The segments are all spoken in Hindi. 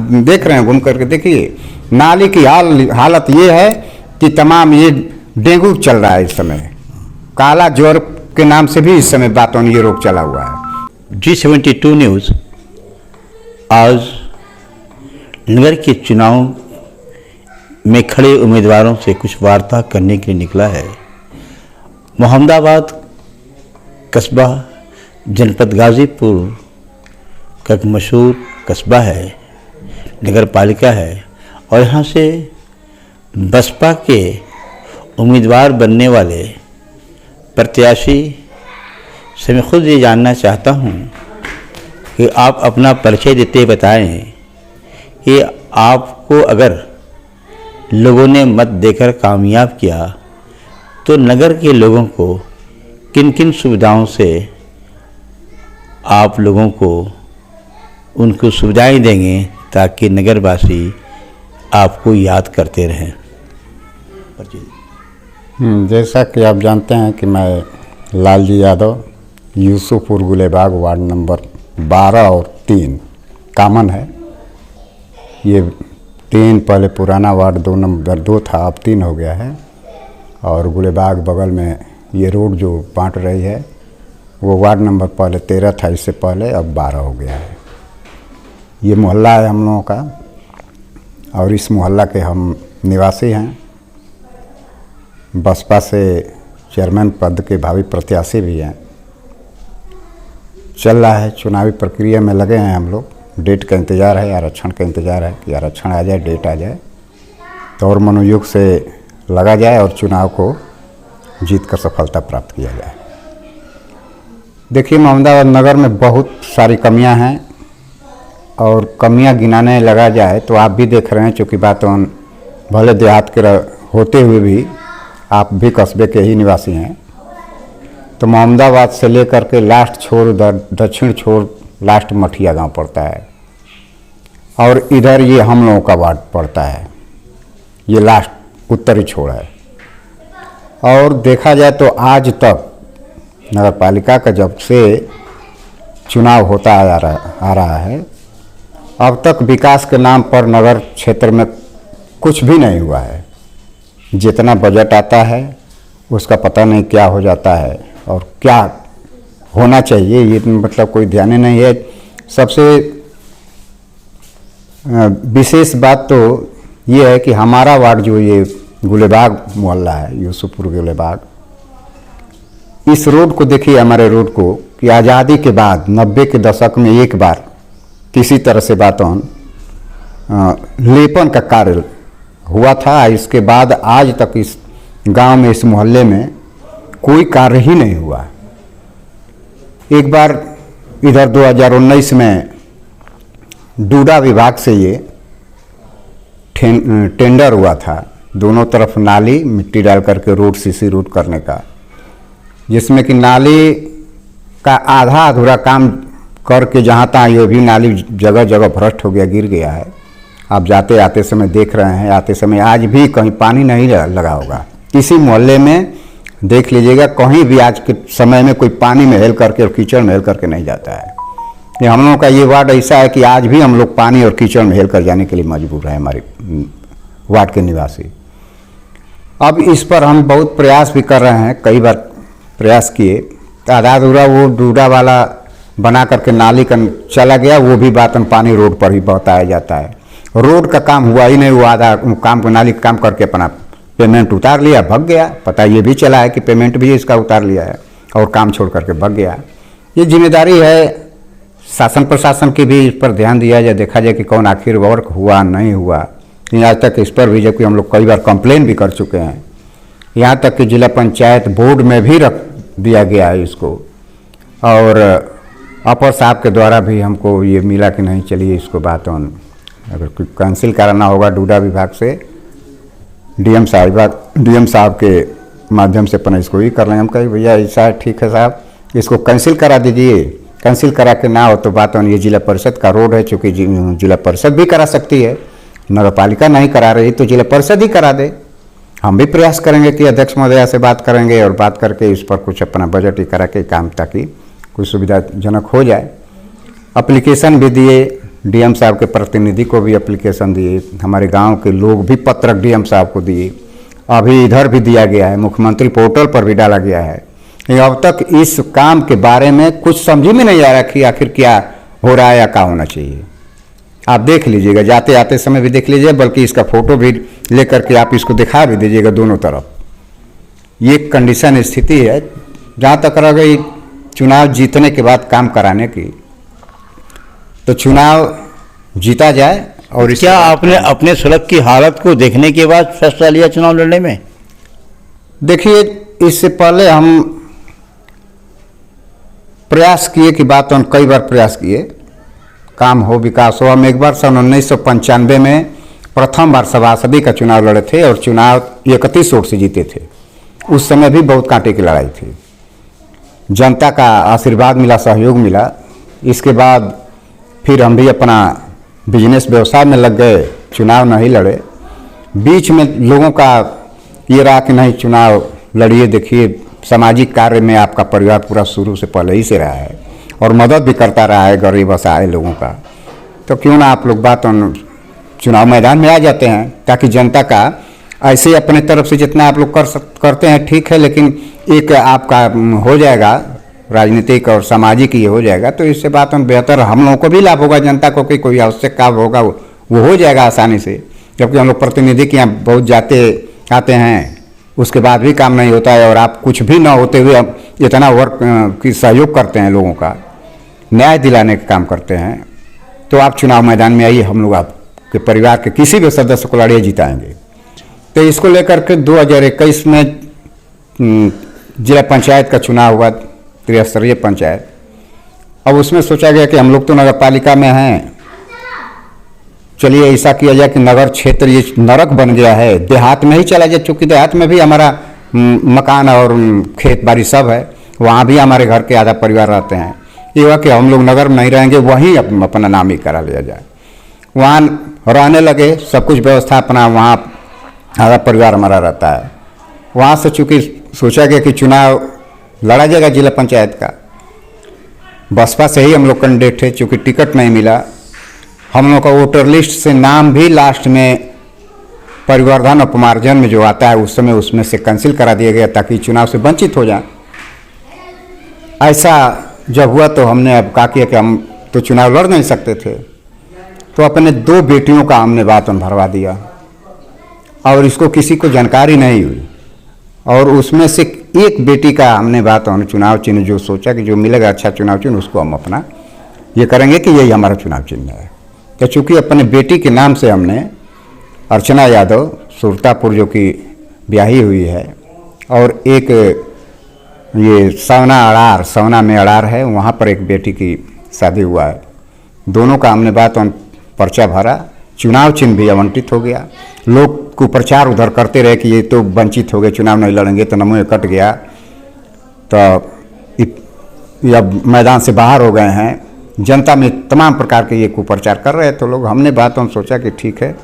देख रहे हैं, घूम करके देखिए नाली की हालत ये है कि तमाम ये डेंगू चल रहा है इस समय, काला ज्वर के नाम से भी इस समय बातों ये रोग चला हुआ है। G72 न्यूज़ आज नगर के चुनाव में खड़े उम्मीदवारों से कुछ वार्ता करने के लिए निकला है। मोहम्मदाबाद कस्बा जनपद गाज़ीपुर का एक मशहूर कस्बा है, नगर पालिका है, और यहाँ से बसपा के उम्मीदवार बनने वाले प्रत्याशी से मैं खुद ये जानना चाहता हूँ कि आप अपना परिचय देते बताएं कि आपको अगर लोगों ने मत देकर कामयाब किया तो नगर के लोगों को किन किन सुविधाओं से आप लोगों को उनको सुविधाएं देंगे ताकि नगरवासी आपको याद करते रहें। जैसा कि आप जानते हैं कि मैं लालजी यादव यूसुफपुर गुलेबाग वार्ड नंबर 12 और 3 कामन है। ये 3 पहले पुराना वार्ड 2 नंबर 2 था, अब 3 हो गया है। और गुलेबाग बगल में ये रोड जो बांट रही है वो वार्ड नंबर पहले 13 था, इससे पहले अब 12 हो गया है। ये मोहल्ला है हम लोगों का और इस मोहल्ला के हम निवासी हैं। बसपा से चेयरमैन पद के भावी प्रत्याशी भी हैं। चल रहा है, चुनावी प्रक्रिया में लगे हैं हम लोग। डेट का इंतज़ार है, आरक्षण का इंतज़ार है कि आरक्षण आ जाए, डेट आ जाए तो और मनोयोग से लगा जाए और चुनाव को जीत कर सफलता प्राप्त किया जाए। देखिए मोहम्मदाबाद नगर में बहुत सारी कमियां हैं और कमियां गिनाने लगा जाए तो आप भी देख रहे हैं, चूँकि बात भले देहात के होते हुए भी आप भी कस्बे के ही निवासी हैं। तो मोहम्मदाबाद से लेकर के लास्ट छोर दक्षिण छोर लास्ट मठिया गांव पड़ता है और इधर ये हम लोगों का वार्ड पड़ता है, ये लास्ट उत्तरी छोर है। और देखा जाए तो आज तक नगर पालिका का जब से चुनाव होता आ रहा है अब तक विकास के नाम पर नगर क्षेत्र में कुछ भी नहीं हुआ है। जितना बजट आता है उसका पता नहीं क्या हो जाता है और क्या होना चाहिए ये मतलब कोई ध्यान ही नहीं है। सबसे विशेष बात तो ये है कि हमारा वार्ड जो ये गुलेबाग मोहल्ला है, यूसुफपुर गुलेबाग, इस रोड को देखिए, हमारे रोड को कि आज़ादी के बाद 90 के दशक में एक बार किसी तरह से बातों लेपन का कार्य हुआ था। इसके बाद आज तक इस गांव में, इस मोहल्ले में कोई कार्य ही नहीं हुआ। एक बार इधर 2019 में डूडा विभाग से ये टेंडर हुआ था, दोनों तरफ नाली मिट्टी डाल करके रोड सीसी रोड करने का, जिसमें कि नाली का आधा अधूरा काम करके जहाँ तहाँ ये भी नाली जगह जगह भ्रष्ट हो गया, गिर गया है। आप जाते आते समय देख रहे हैं, आते समय आज भी कहीं पानी नहीं लगा होगा। किसी मोहल्ले में देख लीजिएगा, कहीं भी आज के समय में कोई पानी में हेल करके और कीचड़ में हेल करके नहीं जाता है। ये हम लोगों का ये वार्ड ऐसा है कि आज भी हम लोग पानी और कीचड़ में हेल कर जाने के लिए मजबूर हैं, हमारे वार्ड के निवासी। अब इस पर हम बहुत प्रयास भी कर रहे हैं, कई बार प्रयास किए, आधा अधूरा वो डूडा वाला बना करके नाली का चला गया, वो भी बात पानी रोड पर ही बताया जाता है। रोड का काम हुआ ही नहीं, वो आधा काम को नाली का काम करके अपना पेमेंट उतार लिया, भग गया। पता ये भी चला है कि पेमेंट भी इसका उतार लिया है और काम छोड़ करके भग गया। ये जिम्मेदारी है शासन प्रशासन की भी, इस पर ध्यान दिया जाए, देखा जाए कि कौन आखिर वर्क हुआ नहीं हुआ। आज तक इस पर भी, जबकि हम लोग कई बार कंप्लेन भी कर चुके हैं, यहाँ तक कि जिला पंचायत बोर्ड में भी रख दिया गया है इसको। और अपर साहब के द्वारा भी हमको ये मिला कि नहीं चलिए इसको बात अगर कोई कैंसिल कराना होगा डूडा विभाग से, डीएम साहब के माध्यम से अपन इसको ही कर लें। हम कहीं भैया ऐसा है, ठीक है साहब, इसको कैंसिल करा दीजिए। कैंसिल करा के ना हो तो बात ये जिला परिषद का रोड है, चूँकि जिला परिषद भी करा सकती है, नगर पालिका नहीं करा रही तो जिला परिषद ही करा दे। हम भी प्रयास करेंगे कि अध्यक्ष महोदया से बात करेंगे और बात करके इस पर कुछ अपना बजट ही करा के काम, ताकि कुछ सुविधाजनक हो जाए। एप्लीकेशन भी दिए डीएम साहब के प्रतिनिधि को भी एप्लीकेशन दिए, हमारे गांव के लोग भी पत्रक डीएम साहब को दिए, अभी इधर भी दिया गया है, मुख्यमंत्री पोर्टल पर भी डाला गया है। लेकिन अब तक इस काम के बारे में कुछ समझ में नहीं आ रहा कि आखिर क्या हो रहा है या क्या होना चाहिए। आप देख लीजिएगा, जाते आते समय भी देख लीजिए, बल्कि इसका फोटो भी लेकर के आप इसको दिखा भी दीजिएगा दोनों तरफ। ये कंडीशन स्थिति है। जहाँ तक रह गई चुनाव जीतने के बाद काम कराने की, तो चुनाव जीता जाए। और क्या आपने अपने सड़क की हालत को देखने के बाद फैसला लिया चुनाव लड़ने में? देखिए, इससे पहले हम प्रयास किए कि बात, हम कई बार प्रयास किए, काम हो विकास हो। हम एक बार सन 1995 में प्रथम बार सभासदी का चुनाव लड़े थे और चुनाव 31 वोट से जीते थे। उस समय भी बहुत कांटे की लड़ाई थी, जनता का आशीर्वाद मिला, सहयोग मिला। इसके बाद फिर हम भी अपना बिजनेस व्यवसाय में लग गए, चुनाव नहीं लड़े। बीच में लोगों का ये रहा कि नहीं चुनाव लड़िए, देखिए सामाजिक कार्य में आपका परिवार पूरा शुरू से पहले ही से रहा है और मदद भी करता रहा है गरीब असहाय लोगों का, तो क्यों ना आप लोग बात चुनाव मैदान में आ जाते हैं, ताकि जनता का ऐसे अपने तरफ से जितना आप लोग करते हैं ठीक है, लेकिन एक आपका हो जाएगा राजनीतिक और सामाजिक ये हो जाएगा, तो इससे बात बेहतर हम लोगों को भी लाभ होगा, जनता को कि कोई आवश्यक काम होगा वो हो जाएगा आसानी से। जबकि हम लोग प्रतिनिधि के यहाँ बहुत जाते आते हैं, उसके बाद भी काम नहीं होता है और आप कुछ भी ना होते हुए इतना वर्क की सहयोग करते हैं, लोगों का न्याय दिलाने का काम करते हैं, तो आप चुनाव मैदान में आइए, हम लोग आपके परिवार के किसी भी सदस्य को लड़िए जिताएंगे। तो इसको लेकर के 2021 में जिला पंचायत का चुनाव हुआ, त्रिस्तरीय पंचायत। अब उसमें सोचा गया कि हम लोग तो नगर पालिका में हैं, चलिए ऐसा किया जाए कि नगर क्षेत्र ये नरक बन गया है, देहात में ही चला जाए, चूँकि देहात में भी हमारा मकान और खेत बाड़ी सब है, वहाँ भी हमारे घर के आधा परिवार रहते हैं। ये हुआ कि हम लोग नगर में नहीं रहेंगे, वहीं अपना नाम ही करा लिया जाए। वहाँ रहने लगे, सब कुछ व्यवस्था अपना, वहाँ आधा परिवार हमारा रहता है। वहाँ से चूँकि सोचा गया कि चुनाव लड़ा जाएगा जिला पंचायत का, बसपा से ही हम लोग कैंडिडेट थे, चूँकि टिकट नहीं मिला। हम लोग का वोटर लिस्ट से नाम भी लास्ट में परिवर्धन अपमार्जन में जो आता है उस समय उसमें से कैंसिल करा दिया गया, ताकि चुनाव से वंचित हो जाए। ऐसा जब हुआ तो हमने अब कहा कि हम तो चुनाव लड़ नहीं सकते थे, तो अपने 2 बेटियों का हमने बात भरवा दिया और इसको किसी को जानकारी नहीं हुई, और उसमें से एक बेटी का हमने बात चुनाव चिन्ह जो सोचा कि जो मिलेगा अच्छा चुनाव चिन्ह उसको हम अपना ये करेंगे कि यही हमारा चुनाव चिन्ह है। तो चूँकि अपने बेटी के नाम से हमने अर्चना यादव सुरतापुर जो कि ब्याही हुई है, और एक ये सवना में अड़ार है, वहाँ पर एक बेटी की शादी हुआ है। दोनों का हमने बात पर्चा भरा, चुनाव चिन्ह भी आवंटित हो गया। लोग को प्रचार उधर करते रहे कि ये तो वंचित हो गए, चुनाव नहीं लड़ेंगे, तो नमो कट गया, तो अब मैदान से बाहर हो गए हैं। जनता में तमाम प्रकार के ये कुप्रचार कर रहे हैं, तो लोग हमने बात सोचा कि ठीक है,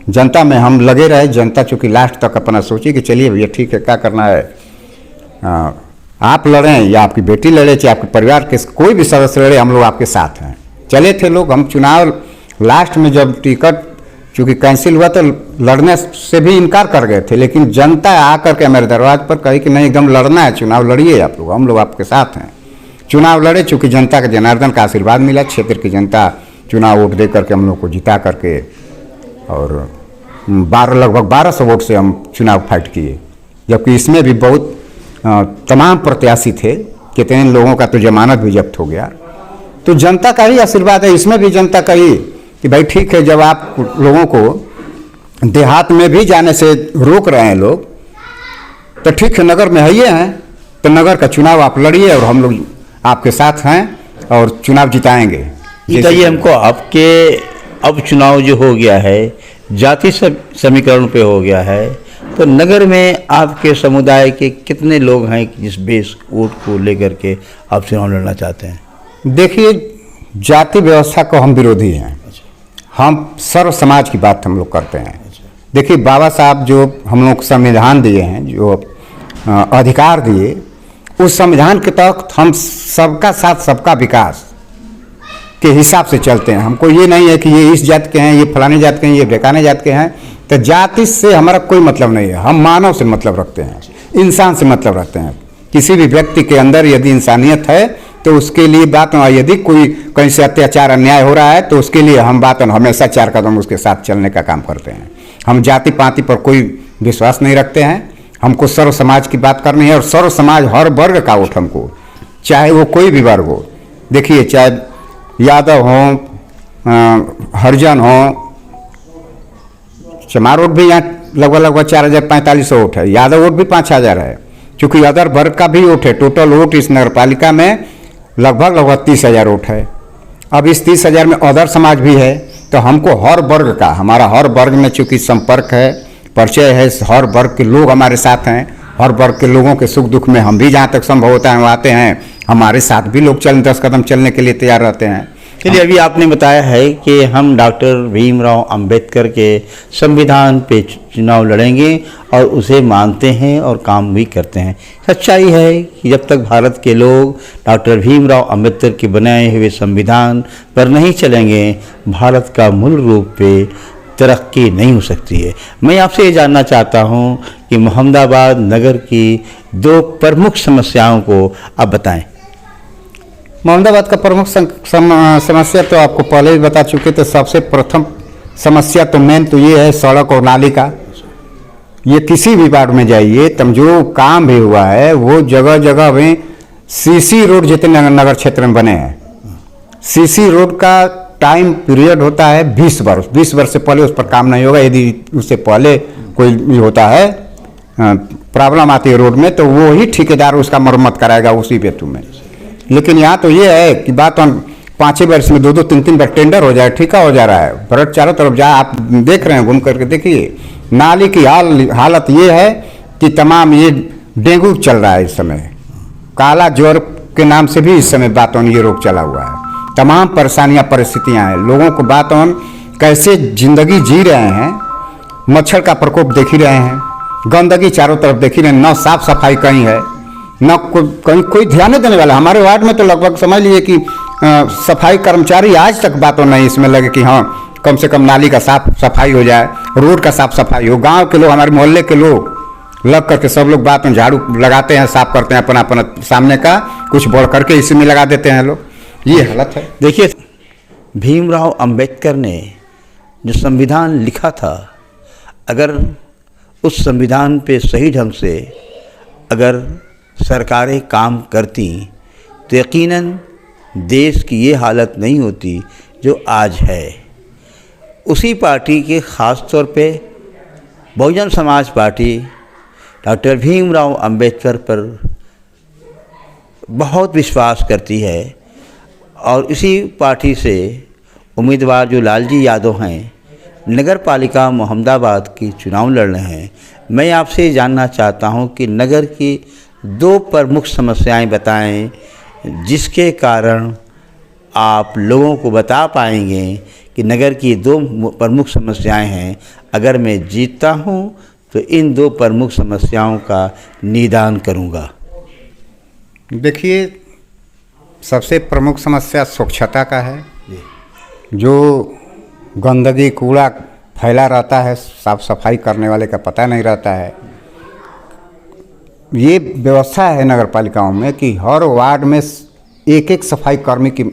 जनता में हम लगे रहे। जनता चूँकि लास्ट तक अपना सोची कि चलिए भैया ठीक है, क्या करना है, आप लड़ें या आपकी बेटी लड़े, चाहे आपके परिवार के कोई भी सदस्य लड़े, हम लोग आपके साथ हैं। चले थे लोग। हम चुनाव लास्ट में जब टिकट चूँकि कैंसिल हुआ तो लड़ने से भी इनकार कर गए थे, लेकिन जनता आकर के मेरे दरवाजे पर कही कि नहीं एकदम लड़ना है, चुनाव लड़िए आप लोग, हम लोग आपके साथ हैं। चुनाव लड़े, चूँकि जनता के जनार्दन का आशीर्वाद मिला, क्षेत्र की जनता चुनाव वोट दे करके हम लोग को जिता करके, और लगभग 1200 वोट से हम चुनाव फाइट किए। जबकि इसमें भी बहुत तमाम प्रत्याशी थे, कितने लोगों का तो जमानत भी जब्त हो गया। तो जनता का ही आशीर्वाद है। इसमें भी जनता का ही कि भाई ठीक है, जब आप लोगों को देहात में भी जाने से रोक रहे हैं लोग, तो ठीक है, नगर में है ये हैं, तो नगर का चुनाव आप लड़िए और हम लोग आपके साथ हैं और चुनाव जिताएंगे। बताइए हमको, आपके अब चुनाव जो हो गया है जाति समीकरण पे हो गया है, तो नगर में आपके समुदाय के कितने लोग हैं जिस बेस वोट को लेकर के आप चुनाव लड़ना चाहते हैं? देखिए, जाति व्यवस्था को हम विरोधी हैं। हम सर्व समाज की बात हम लोग करते हैं। देखिए, बाबा साहब जो हम लोग संविधान दिए हैं, जो अधिकार दिए, उस संविधान के तहत हम सबका साथ सबका विकास, के हिसाब से चलते हैं। हमको ये नहीं है कि ये इस जात के हैं, ये फलाने जात के हैं, ये ढेकाने जात के हैं। तो जाति से हमारा कोई मतलब नहीं है। हम मानव से मतलब रखते हैं, इंसान से मतलब रखते हैं। किसी भी व्यक्ति के अंदर यदि इंसानियत है तो उसके लिए बात, यदि कोई कहीं से अत्याचार अन्याय हो रहा है तो उसके लिए हम बात हमेशा 4 कदम उसके साथ चलने का काम करते हैं। हम जाति पाति पर कोई विश्वास नहीं रखते हैं। हमको सर्व समाज की बात करनी है, और सर्व समाज हर वर्ग का वोट हमको, चाहे वो कोई भी वर्ग हो। देखिए, चाहे यादव हो, हरिजन हो, चमार वोट भी यहाँ लगभग 4045 वोट है, यादव वोट भी 5000 है। चूँकि अदर वर्ग का भी वोट है। टोटल वोट इस नगर पालिका में लगभग 30,000 वोट है। अब इस 30,000 में अदर समाज भी है। तो हमको हर वर्ग का, हमारा हर वर्ग में चूँकि संपर्क है, परिचय है, हर वर्ग के लोग हमारे साथ हैं। हर वर्ग के लोगों के सुख दुख में हम भी जहाँ तक संभव होता है वो आते हैं। हमारे साथ भी लोग 10 कदम चलने के लिए तैयार रहते हैं। चलिए, अभी आपने बताया है कि हम डॉक्टर भीमराव अंबेडकर के संविधान पे चुनाव लड़ेंगे और उसे मानते हैं और काम भी करते हैं। सच्चाई है कि जब तक भारत के लोग डॉक्टर भीमराव अंबेडकर के बनाए हुए संविधान पर नहीं चलेंगे, भारत का मूल रूप पे तरक्की नहीं हो सकती है। मैं आपसे ये जानना चाहता हूँ कि मोहम्मदाबाद नगर की 2 प्रमुख समस्याओं को आप बताएं। मोहम्मदाबाद का प्रमुख समस्या तो आपको पहले ही बता चुके। तो सबसे प्रथम समस्या तो मेन तो ये है सड़क और नाली का। ये किसी भी वार्ड में जाइए, तब जो काम भी हुआ है वो जगह जगह में सीसी रोड जितने नगर क्षेत्र में बने हैं, सीसी रोड का टाइम पीरियड होता है 20 वर्ष। 20 वर्ष से पहले उस पर काम नहीं होगा। यदि उससे पहले कोई भी होता है, प्रॉब्लम आती है रोड में, तो वो ही ठेकेदार उसका मरम्मत कराएगा उसी बेतु में। लेकिन यहाँ तो ये है कि बात 5 वर्ष में 2-2, 3-3 बार टेंडर हो जाए, ठेका हो जा रहा है। भरत चारों तरफ जा, आप देख रहे हैं, घूम करके देखिए। नाली की हालत ये है कि तमाम ये डेंगू चल रहा है इस समय। काला ज्वर के नाम से भी इस समय बात ये रोग चला हुआ है। तमाम परेशानियाँ परिस्थितियाँ हैं। लोगों को बात कैसे जिंदगी जी रहे हैं। मच्छर का प्रकोप देख ही रहे हैं, गंदगी चारों तरफ देख ही रहे हैं। न साफ सफाई कहीं है, न कहीं कोई ध्यान नहीं देने वाला। हमारे वार्ड में तो लगभग समझ लीजिए कि सफाई कर्मचारी आज तक बातों नहीं इसमें लगे कि हाँ कम से कम नाली का साफ सफाई हो जाए, रोड का साफ सफाई हो। गांव के लोग, हमारे मोहल्ले के लोग लग करके सब लोग बात में झाड़ू लगाते हैं, साफ करते हैं अपना अपना सामने का, कुछ बढ़ करके इसी में लगा देते हैं लोग। ये हालत है। देखिए, भीमराव अंबेडकर ने जो संविधान लिखा था, अगर उस संविधान पे सही ढंग से अगर सरकारें काम करती तो यकीनन देश की ये हालत नहीं होती जो आज है। उसी पार्टी के ख़ास तौर पे बहुजन समाज पार्टी डॉक्टर भीमराव अंबेडकर पर बहुत विश्वास करती है और इसी पार्टी से उम्मीदवार जो लालजी यादव हैं, नगर पालिका मोहम्मदाबाद की चुनाव लड़ रहे हैं। मैं आपसे जानना चाहता हूं कि नगर की 2 प्रमुख समस्याएं बताएं जिसके कारण आप लोगों को बता पाएंगे कि नगर की 2 प्रमुख समस्याएं हैं। अगर मैं जीतता हूं तो इन 2 प्रमुख समस्याओं का निदान करूंगा। देखिए, सबसे प्रमुख समस्या स्वच्छता का है। जो गंदगी कूड़ा फैला रहता है, साफ सफाई करने वाले का पता नहीं रहता है। ये व्यवस्था है नगर पालिकाओं में कि हर वार्ड में एक सफाई कर्मी की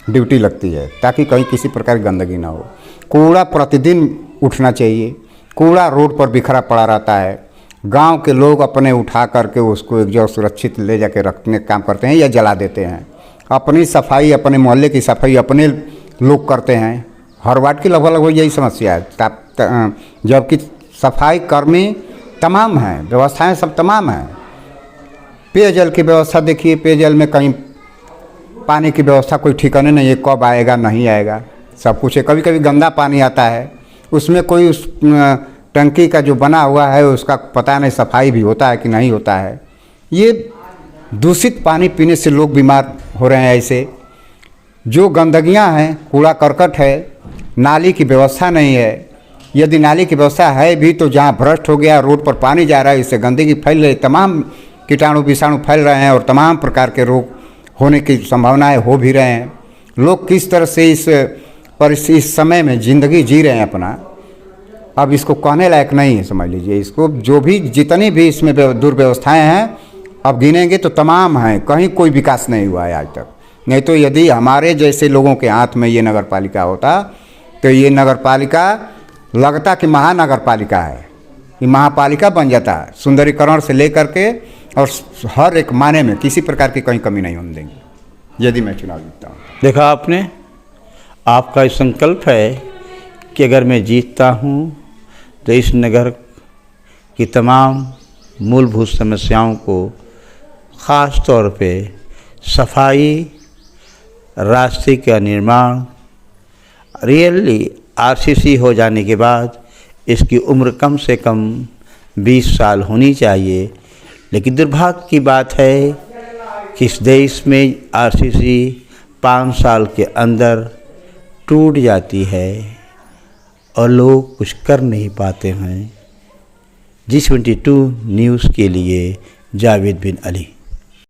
ड्यूटी लगती है ताकि कहीं किसी प्रकार की गंदगी ना हो। कूड़ा प्रतिदिन उठना चाहिए। कूड़ा रोड पर बिखरा पड़ा रहता है। गांव के लोग अपने उठा करके उसको एक जगह सुरक्षित ले जाके रखने का काम करते हैं या जला देते हैं। अपनी सफाई, अपने मोहल्ले की सफाई अपने लोग करते हैं। हर वार्ड की लगभग यही समस्या है। जबकि सफाई कर्मी तमाम हैं, व्यवस्थाएं सब तमाम हैं। पेयजल की व्यवस्था देखिए, पेयजल में कहीं पानी की व्यवस्था कोई ठिकाने नहीं है, कब आएगा नहीं आएगा सब कुछ है। कभी कभी गंदा पानी आता है, उसमें कोई उस टंकी का जो बना हुआ है उसका पता नहीं सफाई भी होता है कि नहीं होता है। ये दूषित पानी पीने से लोग बीमार हो रहे हैं। ऐसे जो गंदगियां हैं, कूड़ा करकट है, नाली की व्यवस्था नहीं है। यदि नाली की व्यवस्था है भी तो जहाँ भ्रष्ट हो गया, रोड पर पानी जा रहा है, इससे गंदगी फैल रही, तमाम कीटाणु विषाणु फैल रहे हैं और तमाम प्रकार के रोग होने की संभावनाएं हो भी रहे हैं। लोग किस तरह से इस समय में ज़िंदगी जी रहे हैं अपना, अब इसको कहने लायक नहीं है। समझ लीजिए, इसको जो भी जितनी भी इसमें दुर्व्यवस्थाएं हैं अब गिनेंगे तो तमाम हैं, कहीं कोई विकास नहीं हुआ है आज तक। नहीं तो यदि हमारे जैसे लोगों के हाथ में ये नगर पालिका होता तो ये नगर पालिका लगता कि महानगर पालिका है, ये महापालिका बन जाता है। सुंदरीकरण से लेकर के और हर एक माने में किसी प्रकार की कहीं कमी नहीं होने देंगे यदि मैं चुनाव जीतता हूँ। देखा आपने, आपका ये संकल्प है कि अगर मैं जीतता हूँ तो इस नगर की तमाम मूलभूत समस्याओं को, ख़ास तौर पे सफाई, रास्ते का निर्माण, रियली आरसीसी हो जाने के बाद इसकी उम्र कम से कम 20 साल होनी चाहिए। लेकिन दुर्भाग्य की बात है कि इस देश में आरसीसी 5 साल के अंदर टूट जाती है और लोग कुछ कर नहीं पाते हैं। G22 न्यूज़ के लिए जावेद बिन अली।